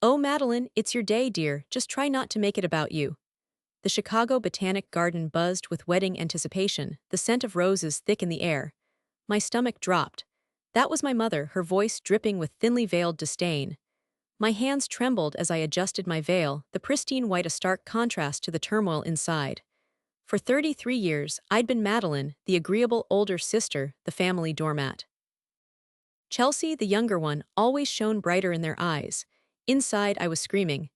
Oh, Madeline, it's your day, dear. Just try not to make it about you. The Chicago Botanic Garden buzzed with wedding anticipation, the scent of roses thick in the air. My stomach dropped. That was my mother, her voice dripping with thinly veiled disdain. My hands trembled as I adjusted my veil, the pristine white a stark contrast to the turmoil inside. For 33 years, I'd been Madeline, the agreeable older sister, the family doormat. Chelsea, the younger one, always shone brighter in their eyes. Inside, I was screaming.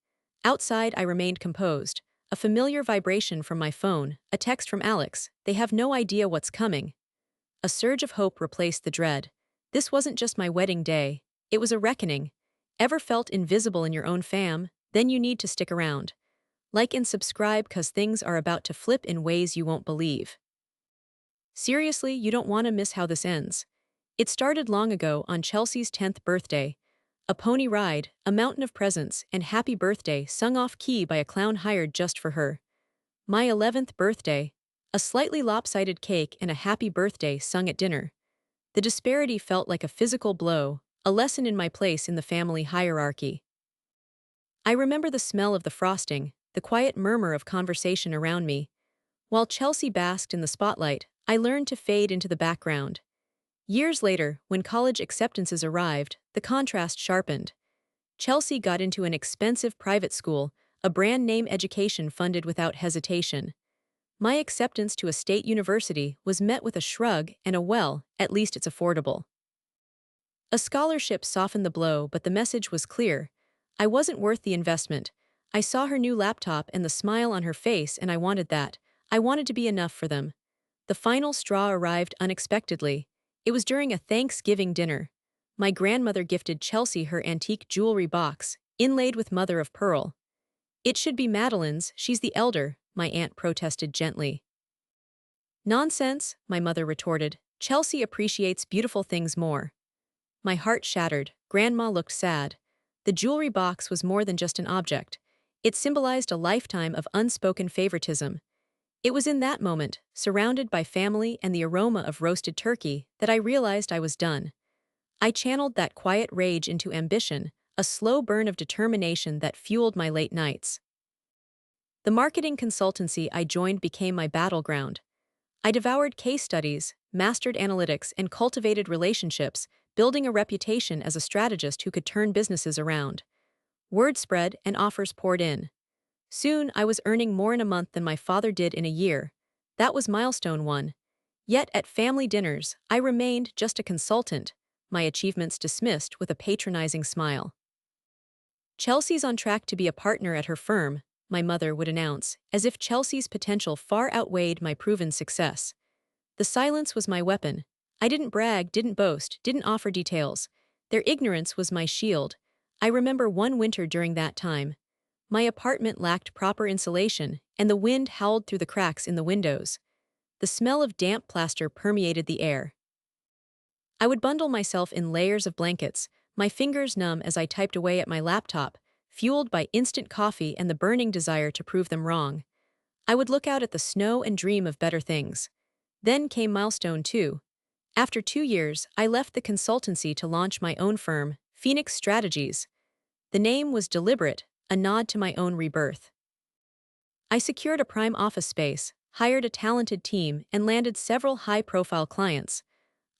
Outside, I remained composed. A familiar vibration from my phone, a text from Alex. They have no idea what's coming. A surge of hope replaced the dread. This wasn't just my wedding day. It was a reckoning. Ever felt invisible in your own fam? Then you need to stick around. Like and subscribe, 'cause things are about to flip in ways you won't believe. Seriously, you don't want to miss how this ends. It started long ago on Chelsea's 10th birthday. A pony ride, a mountain of presents, and happy birthday sung off key by a clown hired just for her. My 11th birthday. A slightly lopsided cake and a happy birthday sung at dinner. The disparity felt like a physical blow, a lesson in my place in the family hierarchy. I remember the smell of the frosting, the quiet murmur of conversation around me. While Chelsea basked in the spotlight, I learned to fade into the background. Years later, when college acceptances arrived, the contrast sharpened. Chelsea got into an expensive private school, a brand-name education funded without hesitation. My acceptance to a state university was met with a shrug and a well, at least it's affordable. A scholarship softened the blow, but the message was clear. I wasn't worth the investment. I saw her new laptop and the smile on her face, and I wanted that. I wanted to be enough for them. The final straw arrived unexpectedly. It was during a Thanksgiving dinner. My grandmother gifted Chelsea her antique jewelry box, inlaid with mother of pearl. It should be Madeline's, she's the elder, my aunt protested gently. Nonsense, my mother retorted. Chelsea appreciates beautiful things more. My heart shattered. Grandma looked sad. The jewelry box was more than just an object. It symbolized a lifetime of unspoken favoritism. It was in that moment, surrounded by family and the aroma of roasted turkey, that I realized I was done. I channeled that quiet rage into ambition, a slow burn of determination that fueled my late nights. The marketing consultancy I joined became my battleground. I devoured case studies, mastered analytics, and cultivated relationships, building a reputation as a strategist who could turn businesses around. Word spread and offers poured in. Soon, I was earning more in a month than my father did in a year. That was milestone one. Yet at family dinners, I remained just a consultant, my achievements dismissed with a patronizing smile. Chelsea's on track to be a partner at her firm, my mother would announce, as if Chelsea's potential far outweighed my proven success. The silence was my weapon. I didn't brag, didn't boast, didn't offer details. Their ignorance was my shield. I remember one winter during that time. My apartment lacked proper insulation, and the wind howled through the cracks in the windows. The smell of damp plaster permeated the air. I would bundle myself in layers of blankets, my fingers numb as I typed away at my laptop, fueled by instant coffee and the burning desire to prove them wrong. I would look out at the snow and dream of better things. Then came milestone 2. After 2 years, I left the consultancy to launch my own firm, Phoenix Strategies. The name was deliberate, a nod to my own rebirth. I secured a prime office space, hired a talented team, and landed several high-profile clients.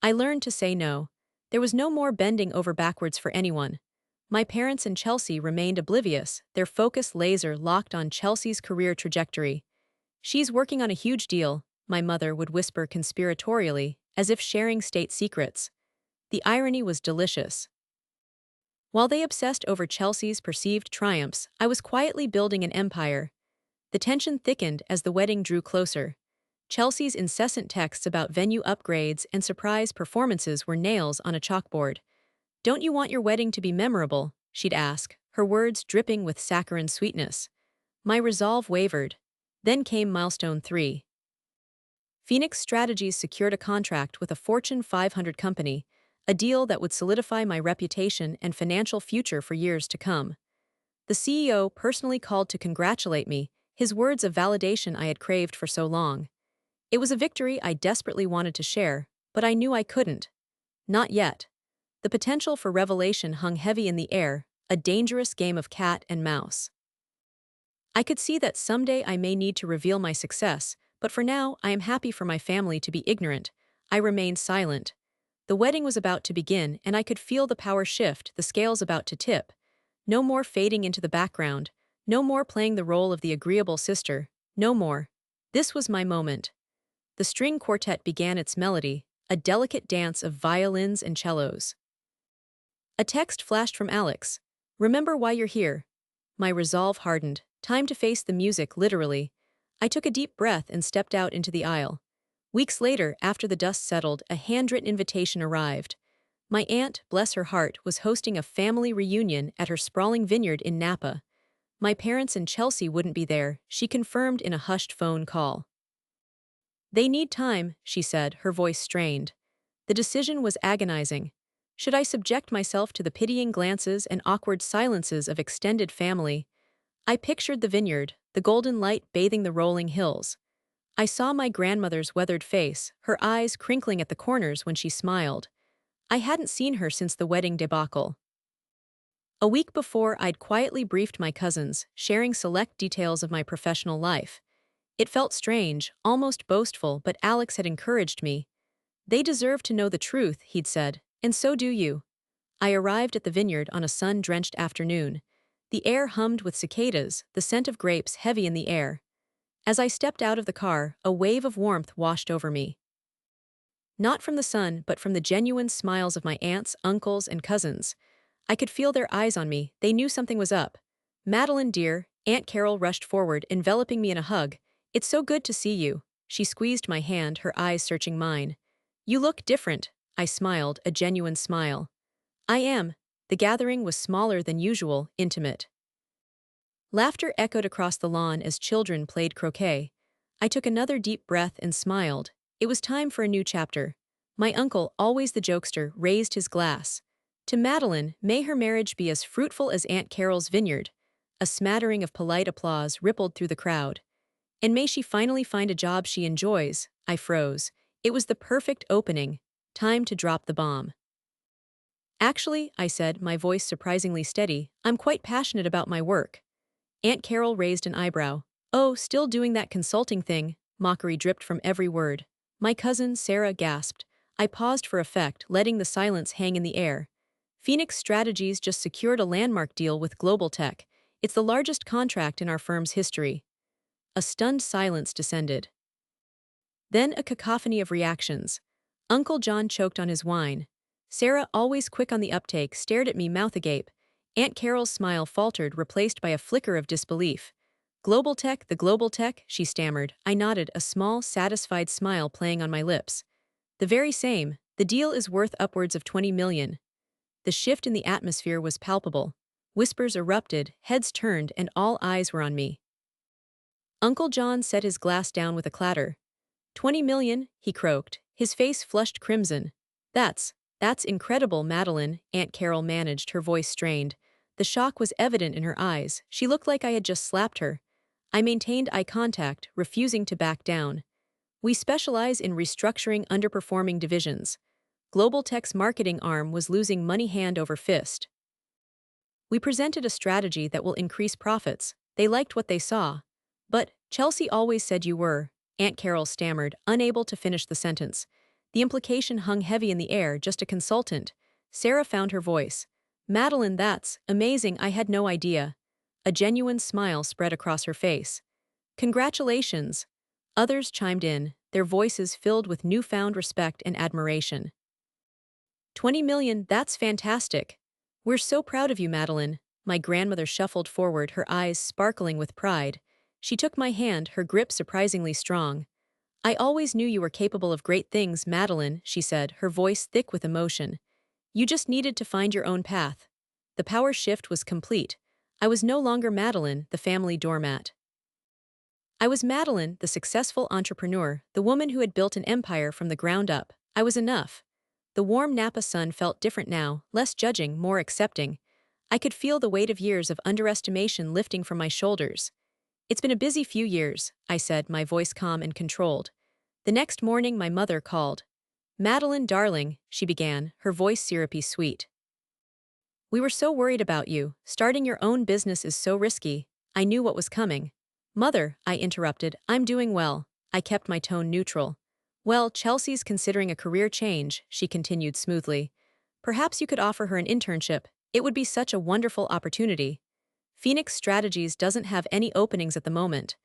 I learned to say no. There was no more bending over backwards for anyone. My parents and Chelsea remained oblivious, their focus laser locked on Chelsea's career trajectory. She's working on a huge deal, my mother would whisper conspiratorially, as if sharing state secrets. The irony was delicious. While they obsessed over Chelsea's perceived triumphs, I was quietly building an empire. The tension thickened as the wedding drew closer. Chelsea's incessant texts about venue upgrades and surprise performances were nails on a chalkboard. "Don't you want your wedding to be memorable?" she'd ask, her words dripping with saccharine sweetness. My resolve wavered. Then came milestone 3. Phoenix Strategies secured a contract with a Fortune 500 company, a deal that would solidify my reputation and financial future for years to come. The CEO personally called to congratulate me, his words of validation I had craved for so long. It was a victory I desperately wanted to share, but I knew I couldn't. Not yet. The potential for revelation hung heavy in the air, a dangerous game of cat and mouse. I could see that someday I may need to reveal my success, but for now I am happy for my family to be ignorant. I remained silent. The wedding was about to begin, and I could feel the power shift, the scales about to tip. No more fading into the background. No more playing the role of the agreeable sister. No more. This was my moment. The string quartet began its melody, a delicate dance of violins and cellos. A text flashed from Alex. "Remember why you're here." My resolve hardened. Time to face the music, literally. I took a deep breath and stepped out into the aisle. Weeks later, after the dust settled, a handwritten invitation arrived. My aunt, bless her heart, was hosting a family reunion at her sprawling vineyard in Napa. My parents and Chelsea wouldn't be there, she confirmed in a hushed phone call. "They need time," she said, her voice strained. The decision was agonizing. Should I subject myself to the pitying glances and awkward silences of extended family? I pictured the vineyard, the golden light bathing the rolling hills. I saw my grandmother's weathered face, her eyes crinkling at the corners when she smiled. I hadn't seen her since the wedding debacle. A week before, I'd quietly briefed my cousins, sharing select details of my professional life. It felt strange, almost boastful, but Alex had encouraged me. "They deserve to know the truth," he'd said, "and so do you." I arrived at the vineyard on a sun-drenched afternoon. The air hummed with cicadas, the scent of grapes heavy in the air. As I stepped out of the car, a wave of warmth washed over me. Not from the sun, but from the genuine smiles of my aunts, uncles, and cousins. I could feel their eyes on me, they knew something was up. "Madeline, dear," Aunt Carol rushed forward, enveloping me in a hug. "It's so good to see you." She squeezed my hand, her eyes searching mine. "You look different." I smiled, a genuine smile. "I am." The gathering was smaller than usual, intimate. Laughter echoed across the lawn as children played croquet. I took another deep breath and smiled. It was time for a new chapter. My uncle, always the jokester, raised his glass. "To Madeline, may her marriage be as fruitful as Aunt Carol's vineyard." A smattering of polite applause rippled through the crowd. "And may she finally find a job she enjoys." I froze. It was the perfect opening. Time to drop the bomb. "Actually," I said, my voice surprisingly steady, "I'm quite passionate about my work." Aunt Carol raised an eyebrow. "Oh, still doing that consulting thing?" Mockery dripped from every word. My cousin, Sarah, gasped. I paused for effect, letting the silence hang in the air. "Phoenix Strategies just secured a landmark deal with Global Tech. It's the largest contract in our firm's history." A stunned silence descended. Then a cacophony of reactions. Uncle John choked on his wine. Sarah, always quick on the uptake, stared at me mouth agape. Aunt Carol's smile faltered, replaced by a flicker of disbelief. "Global Tech, the Global Tech," she stammered. I nodded, a small, satisfied smile playing on my lips. "The very same. The deal is worth upwards of 20 million. The shift in the atmosphere was palpable. Whispers erupted, heads turned, and all eyes were on me. Uncle John set his glass down with a clatter. 20 million, he croaked, his face flushed crimson. That's incredible, Madeline," Aunt Carol managed, her voice strained. The shock was evident in her eyes. She looked like I had just slapped her. I maintained eye contact, refusing to back down. "We specialize in restructuring underperforming divisions." Global Tech's marketing arm was losing money hand over fist. "We presented a strategy that will increase profits. They liked what they saw." "But Chelsea always said you were," Aunt Carol stammered, unable to finish the sentence. The implication hung heavy in the air, just a consultant. Sarah found her voice. "Madeline, that's amazing, I had no idea." A genuine smile spread across her face. "Congratulations." Others chimed in, their voices filled with newfound respect and admiration. 20 million, that's fantastic. We're so proud of you, Madeline." My grandmother shuffled forward, her eyes sparkling with pride. She took my hand, her grip surprisingly strong. "I always knew you were capable of great things, Madeline," she said, her voice thick with emotion. "You just needed to find your own path." The power shift was complete. I was no longer Madeline, the family doormat. I was Madeline, the successful entrepreneur, the woman who had built an empire from the ground up. I was enough. The warm Napa sun felt different now, less judging, more accepting. I could feel the weight of years of underestimation lifting from my shoulders. "It's been a busy few years," I said, my voice calm and controlled. The next morning my mother called. "Madeline, darling," she began, her voice syrupy sweet. We were so worried about you. Starting your own business is so risky. I knew what was coming. Mother, I interrupted, I'm doing well. I kept my tone neutral. Well, Chelsea's considering a career change, she continued smoothly. Perhaps you could offer her an internship. It would be such a wonderful opportunity. Phoenix Strategies doesn't have any openings at the moment.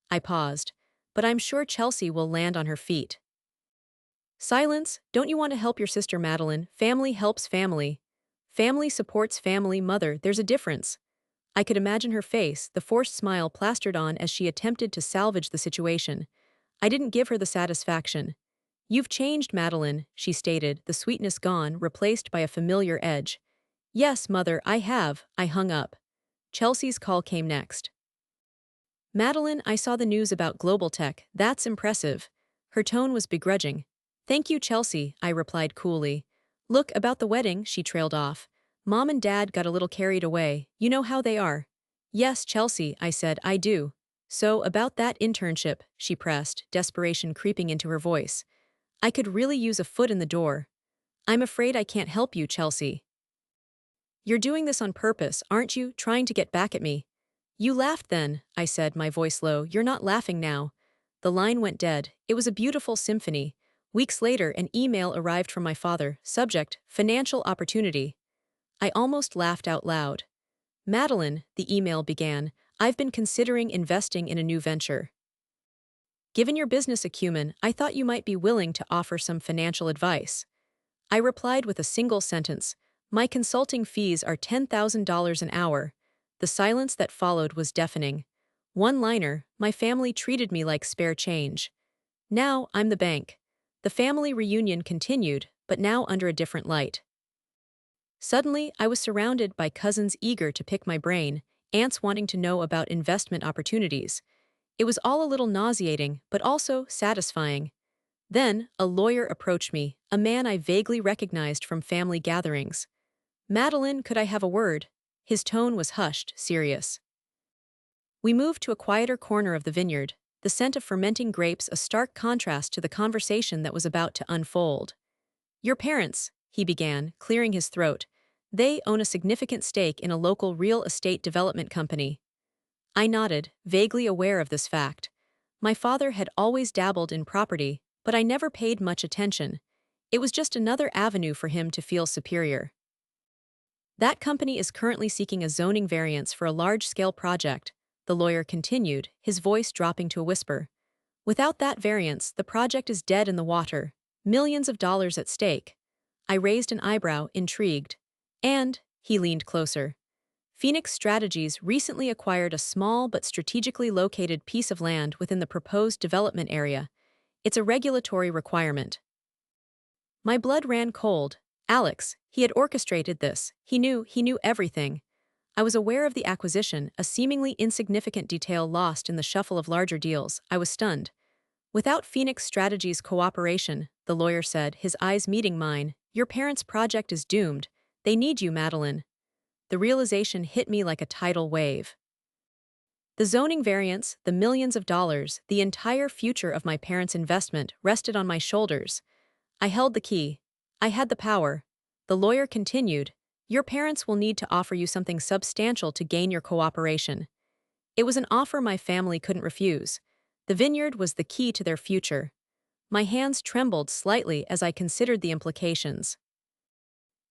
I paused. But I'm sure Chelsea will land on her feet. Silence, don't you want to help your sister Madeline? Family helps family. Family supports family. Mother, there's a difference. I could imagine her face, the forced smile plastered on as she attempted to salvage the situation. I didn't give her the satisfaction. You've changed, Madeline, she stated, the sweetness gone, replaced by a familiar edge. Yes, Mother, I have. I hung up. Chelsea's call came next. Madeline, I saw the news about global tech. That's impressive. Her tone was begrudging. Thank you, Chelsea, I replied coolly. Look, about the wedding, she trailed off. Mom and Dad got a little carried away. You know how they are. Yes, Chelsea, I said, I do. So, about that internship, she pressed, desperation creeping into her voice. I could really use a foot in the door. I'm afraid I can't help you, Chelsea. You're doing this on purpose, aren't you, trying to get back at me? You laughed then, I said, my voice low. You're not laughing now. The line went dead. It was a beautiful symphony. Weeks later, an email arrived from my father. Subject, financial opportunity. I almost laughed out loud. Madeline, the email began, I've been considering investing in a new venture. Given your business acumen, I thought you might be willing to offer some financial advice. I replied with a single sentence. My consulting fees are $10,000 an hour. The silence that followed was deafening. One-liner, my family treated me like spare change. Now, I'm the bank. The family reunion continued, but now under a different light. Suddenly, I was surrounded by cousins eager to pick my brain, aunts wanting to know about investment opportunities. It was all a little nauseating, but also satisfying. Then, a lawyer approached me, a man I vaguely recognized from family gatherings. Madeline, could I have a word? His tone was hushed, serious. We moved to a quieter corner of the vineyard, the scent of fermenting grapes a stark contrast to the conversation that was about to unfold. Your parents, he began, clearing his throat. They own a significant stake in a local real estate development company. I nodded, vaguely aware of this fact. My father had always dabbled in property, but I never paid much attention. It was just another avenue for him to feel superior. That company is currently seeking a zoning variance for a large-scale project, the lawyer continued, his voice dropping to a whisper. Without that variance, the project is dead in the water, millions of dollars at stake. I raised an eyebrow, intrigued. And, he leaned closer. Phoenix Strategies recently acquired a small but strategically located piece of land within the proposed development area. It's a regulatory requirement. My blood ran cold. Alex, he had orchestrated this. He knew everything. I was aware of the acquisition, a seemingly insignificant detail lost in the shuffle of larger deals. I was stunned. Without Phoenix Strategies' cooperation, the lawyer said, his eyes meeting mine, your parents' project is doomed. They need you, Madeline. The realization hit me like a tidal wave. The zoning variance, the millions of dollars, the entire future of my parents' investment rested on my shoulders. I held the key. I had the power. The lawyer continued, your parents will need to offer you something substantial to gain your cooperation. It was an offer my family couldn't refuse. The vineyard was the key to their future. My hands trembled slightly as I considered the implications.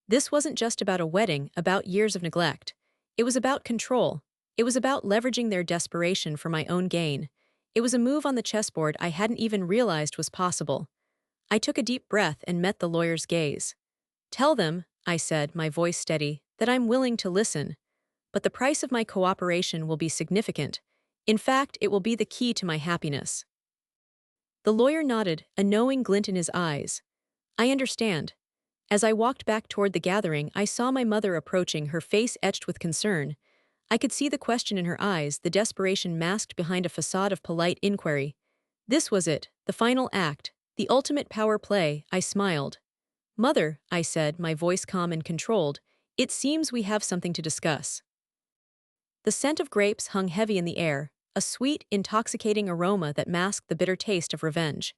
This wasn't just about a wedding, about years of neglect. It was about control. It was about leveraging their desperation for my own gain. It was a move on the chessboard I hadn't even realized was possible. I took a deep breath and met the lawyer's gaze. Tell them, I said, my voice steady, that I'm willing to listen. But the price of my cooperation will be significant. In fact, it will be the key to my happiness. The lawyer nodded, a knowing glint in his eyes. I understand. As I walked back toward the gathering, I saw my mother approaching, her face etched with concern. I could see the question in her eyes, the desperation masked behind a facade of polite inquiry. This was it, the final act, the ultimate power play. I smiled. Mother, I said, my voice calm and controlled, it seems we have something to discuss. The scent of grapes hung heavy in the air, a sweet, intoxicating aroma that masked the bitter taste of revenge.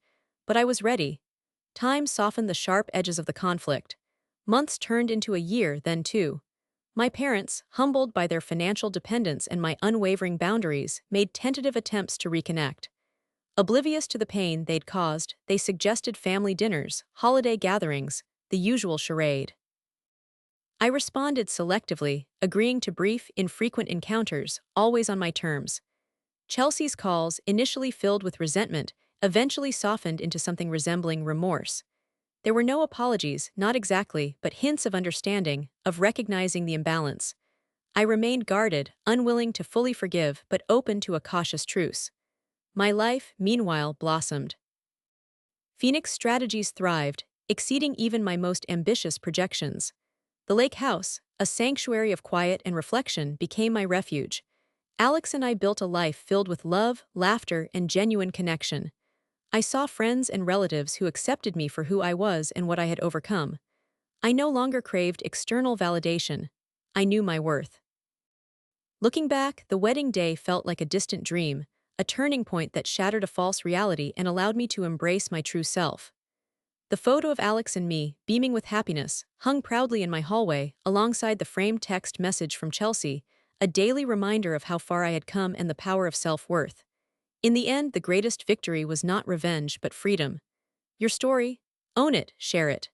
But I was ready. Time softened the sharp edges of the conflict. Months turned into a year, then two. My parents, humbled by their financial dependence and my unwavering boundaries, made tentative attempts to reconnect. Oblivious to the pain they'd caused, they suggested family dinners, holiday gatherings, the usual charade. I responded selectively, agreeing to brief, infrequent encounters, always on my terms. Chelsea's calls, initially filled with resentment, eventually softened into something resembling remorse. There were no apologies, not exactly, but hints of understanding, of recognizing the imbalance. I remained guarded, unwilling to fully forgive, but open to a cautious truce. My life, meanwhile, blossomed. Phoenix strategies thrived, exceeding even my most ambitious projections. The lake house, a sanctuary of quiet and reflection, became my refuge. Alex and I built a life filled with love, laughter, and genuine connection. I saw friends and relatives who accepted me for who I was and what I had overcome. I no longer craved external validation. I knew my worth. Looking back, the wedding day felt like a distant dream, a turning point that shattered a false reality and allowed me to embrace my true self. The photo of Alex and me, beaming with happiness, hung proudly in my hallway, alongside the framed text message from Chelsea, a daily reminder of how far I had come and the power of self-worth. In the end, the greatest victory was not revenge but freedom. Your story? Own it, share it.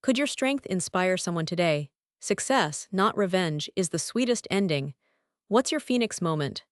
Could your strength inspire someone today? Success, not revenge, is the sweetest ending. What's your Phoenix moment?